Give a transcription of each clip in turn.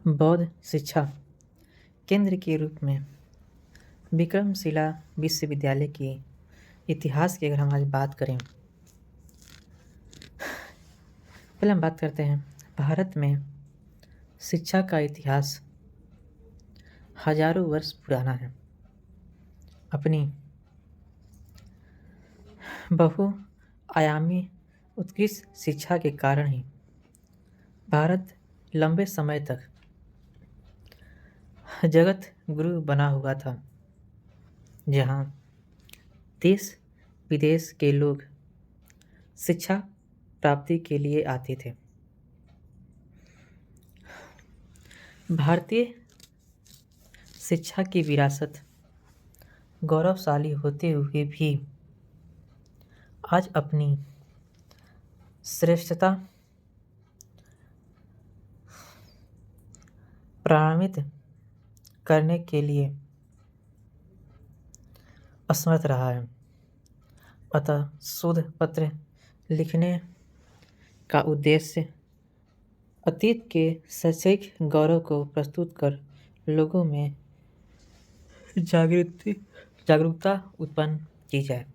बौद्ध शिक्षा केंद्र के रूप में विक्रमशिला विश्वविद्यालय के इतिहास की अगर हम आज बात करें, पहले हम बात करते हैं भारत में शिक्षा का इतिहास हजारों वर्ष पुराना है। अपनी बहुआयामी उत्कृष्ट शिक्षा के कारण ही भारत लंबे समय तक जगत गुरु बना हुआ था, जहाँ देश विदेश के लोग शिक्षा प्राप्ति के लिए आते थे। भारतीय शिक्षा की विरासत गौरवशाली होते हुए भी आज अपनी श्रेष्ठता प्रमाणित करने के लिए असमर्थ रहा है। अतः शोध पत्र लिखने का उद्देश्य अतीत के शैक्षिक गौरव को प्रस्तुत कर लोगों में जागरूकता उत्पन्न की जाए।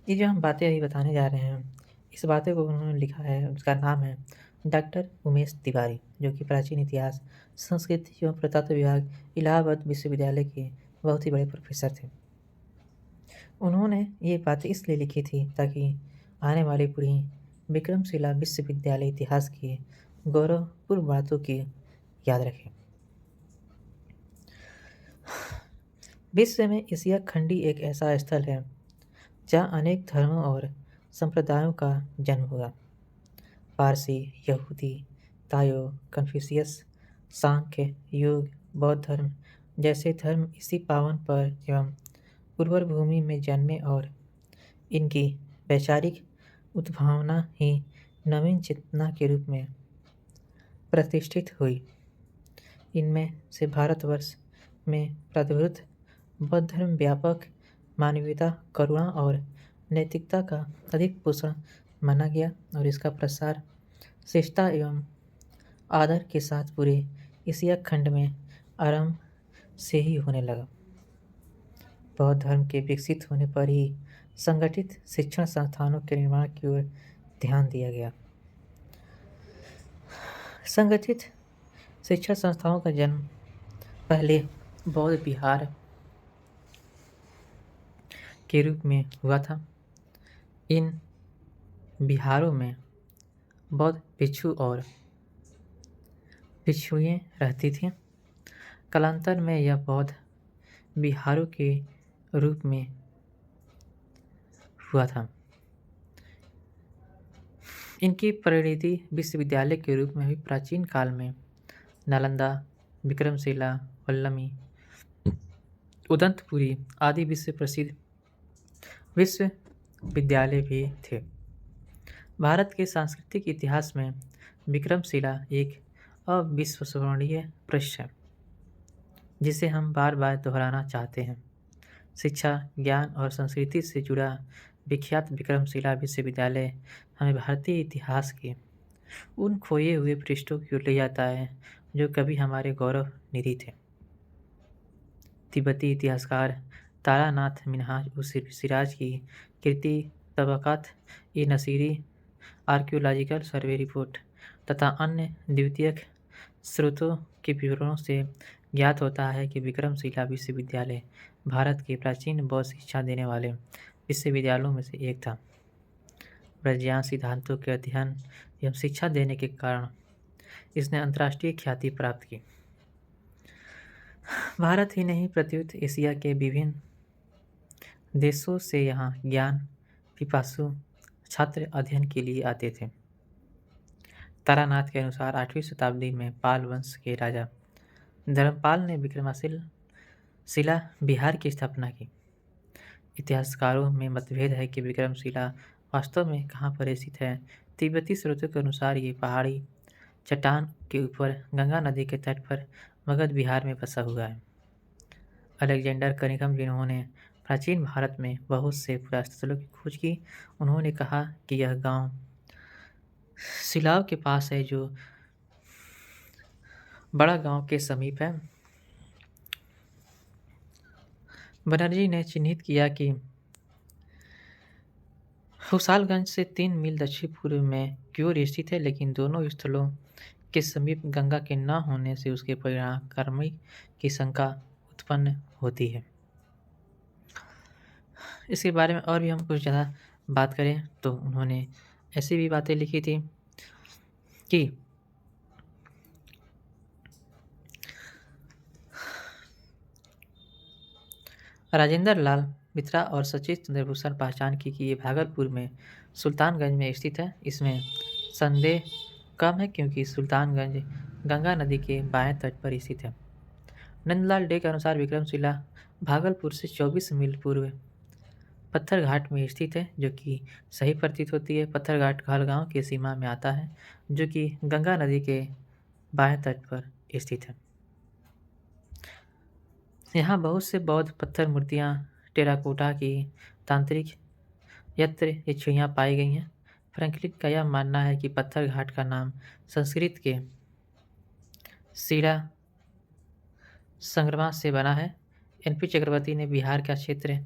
ये जो हम बातें अभी बताने जा रहे हैं, इस बातें को उन्होंने लिखा है, उसका नाम है डॉक्टर उमेश तिवारी, जो कि प्राचीन इतिहास, संस्कृति एवं पुरातत्व विभाग, इलाहाबाद विश्वविद्यालय के बहुत ही बड़े प्रोफेसर थे। उन्होंने ये बातें इसलिए लिखी थी ताकि आने वाली पीढ़ी विक्रमशिला विश्वविद्यालय इतिहास की गौरवपूर्ण बातों की याद रखे। विश्व में एशिया खंडी एक ऐसा स्थल है जहाँ अनेक धर्मों और संप्रदायों का जन्म हुआ। पारसी, यहूदी, ताओ, कन्फ्यूशियस, सांख्य, योग, बौद्ध धर्म जैसे धर्म इसी पावन पर एवं उर्वर भूमि में जन्मे और इनकी वैचारिक उद्भावना ही नवीन चेतना के रूप में प्रतिष्ठित हुई। इनमें से भारतवर्ष में प्रादुर्भूत बौद्ध धर्म व्यापक मानवीयता, करुणा और नैतिकता का अधिक पोषण माना गया और इसका प्रसार श्रेष्ठता एवं आदर के साथ पूरे एशिया खंड में आरंभ से ही होने लगा। बौद्ध धर्म के विकसित होने पर ही संगठित शिक्षण संस्थानों के निर्माण की ओर ध्यान दिया गया। संगठित शिक्षा संस्थाओं का जन्म पहले बौद्ध विहार के रूप में हुआ था। इन विहारों में बौद्ध भिक्षु और भिक्षुएं रहती थीं। कालांतर में यह बौद्ध विहारों के रूप में हुआ था। इनकी परिणति विश्वविद्यालय के रूप में हुई। प्राचीन काल में नालंदा, विक्रमशिला, वल्लमी, उदंतपुरी आदि विश्व प्रसिद्ध विश्वविद्यालय भी थे। भारत के सांस्कृतिक इतिहास में विक्रमशिला एक अविस्मरणीय पृष्ठ है, जिसे हम बार बार दोहराना चाहते हैं। शिक्षा, ज्ञान और संस्कृति से जुड़ा विख्यात विक्रमशिला विश्वविद्यालय हमें भारतीय इतिहास के उन खोए हुए पृष्ठों की ओर ले जाता है जो कभी हमारे गौरव निधि थे। तिब्बती इतिहासकार तारानाथ मिन्हाज उस सिराज की कृति तबकात-ए-नसीरी, आर्कियोलॉजिकल सर्वे रिपोर्ट तथा अन्य द्वितीयक स्रोतों के विवरणों से ज्ञात होता है कि विक्रमशिला विश्वविद्यालय भारत के प्राचीन बौद्ध शिक्षा देने वाले विश्वविद्यालयों में से एक था। ब्रह्मज्ञान सिद्धांतों के अध्ययन एवं शिक्षा देने के कारण इसने अंतर्राष्ट्रीय ख्याति प्राप्त की। भारत ही नहीं, प्रत्युत एशिया के विभिन्न देशों से यहाँ ज्ञान पिपासु छात्र अध्ययन के लिए आते थे। तारानाथ के अनुसार 8वीं शताब्दी में पाल वंश के राजा धर्मपाल ने विक्रमशिला विहार की स्थापना की। इतिहासकारों में मतभेद है कि विक्रमशिला वास्तव में कहाँ पर स्थित है। तिब्बती स्रोतों के अनुसार ये पहाड़ी चट्टान के ऊपर गंगा नदी के तट पर मगध बिहार में बसा हुआ है। अलेक्जेंडर कनिंघम, जिन्होंने प्राचीन भारत में बहुत से पुरास्थलों की खोज की, उन्होंने कहा कि यह गांव सिलाव के पास है, जो बड़ा गांव के समीप है। बनर्जी ने चिन्हित किया कि हुसालगंज से 3 मील दक्षिण पूर्व में क्यूर स्थित है, लेकिन दोनों स्थलों के समीप गंगा के न होने से उसके परिणामी की शंका उत्पन्न होती है। इसके बारे में और भी हम कुछ ज़्यादा बात करें तो उन्होंने ऐसी भी बातें लिखी थी कि राजेंद्र लाल मित्रा और सचिव चंद्रभूषण पहचान की कि ये भागलपुर में सुल्तानगंज में स्थित है। इसमें संदेह कम है क्योंकि सुल्तानगंज गंगा नदी के बाएं तट पर स्थित है। नंदलाल डे के अनुसार विक्रमशिला भागलपुर से 24 मील पूर्व पत्थरघाट में स्थित है, जो कि सही प्रतीत होती है। पत्थरघाट कहलगांव की सीमा में आता है, जो कि गंगा नदी के बाएं तट पर स्थित है। यहाँ बहुत से बौद्ध पत्थर मूर्तियाँ, टेराकोटा की तांत्रिक यंत्र छुइयाँ पाई गई हैं। फ्रैंकलिन का यह मानना है कि पत्थर घाट का नाम संस्कृत के सीरा संग्रमा से बना है। एनपी चक्रवर्ती ने बिहार का क्षेत्र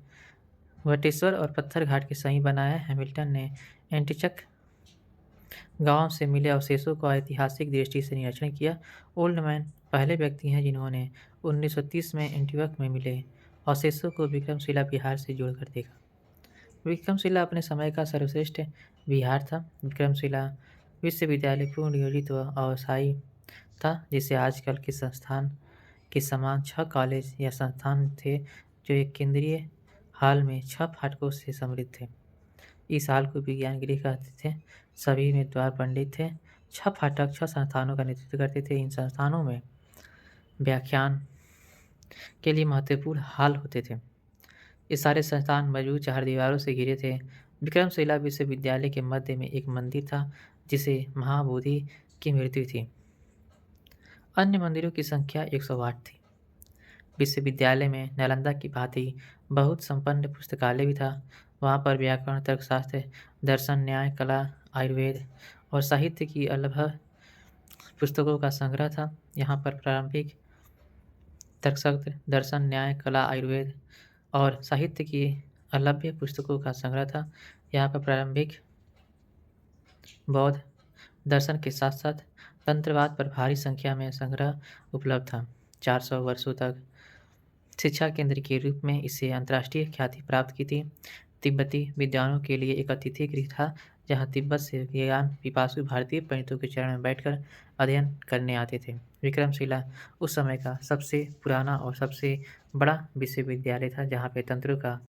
वटेश्वर और पत्थर घाट के सही बनाया है। हैमिल्टन ने एंटीचक गांव से मिले अवशेषों का ऐतिहासिक दृष्टि से निरीक्षण किया। ओल्डमैन पहले व्यक्ति हैं जिन्होंने 1930 में एंटीवर्प में मिले अवशेषों को विक्रमशिला बिहार से जोड़कर देखा। विक्रमशिला अपने समय का सर्वश्रेष्ठ विहार था। विक्रमशिला विश्वविद्यालय पूर्ण नियोजित व अस्थायी था, जिसे आजकल के संस्थान के समान 6 कॉलेज या संस्थान थे, जो एक केंद्रीय हाल में 6 फाटकों से समृद्ध थे। इस हाल को विज्ञान गृह कहते थे। सभी में द्वार पंडित थे। 6 फाटक 6 संस्थानों का नेतृत्व करते थे। इन संस्थानों में व्याख्यान के लिए महत्वपूर्ण हाल होते थे। ये सारे संस्थान मजबूत चारदीवारों से घिरे थे। विक्रमशिला विश्वविद्यालय के मध्य में एक मंदिर था, जिसे महाबोधि की मृत्यु थी। अन्य मंदिरों की संख्या 108 थी। विश्वविद्यालय में नालंदा की भांति बहुत संपन्न पुस्तकालय भी था। वहाँ पर व्याकरण, तर्कशास्त्र, दर्शन, न्याय, कला, आयुर्वेद और साहित्य की अलभ्य पुस्तकों का संग्रह था। यहाँ पर प्रारंभिक तर्कशास्त्र, दर्शन, न्याय, कला, आयुर्वेद और साहित्य की अलभ्य पुस्तकों का संग्रह था। यहाँ पर प्रारंभिक बौद्ध दर्शन के साथ साथ तंत्रवाद पर भारी संख्या में संग्रह उपलब्ध था। 400 वर्षों तक शिक्षा केंद्र के रूप में इसे अंतर्राष्ट्रीय ख्याति प्राप्त की थी। तिब्बती विद्वानों के लिए एक अतिथि गृह था, जहाँ तिब्बत से ज्ञान पिपासु भारतीय पंडितों के चरण में बैठकर अध्ययन करने आते थे। विक्रमशिला उस समय का सबसे पुराना और सबसे बड़ा विश्वविद्यालय था, जहाँ पे तंत्रों का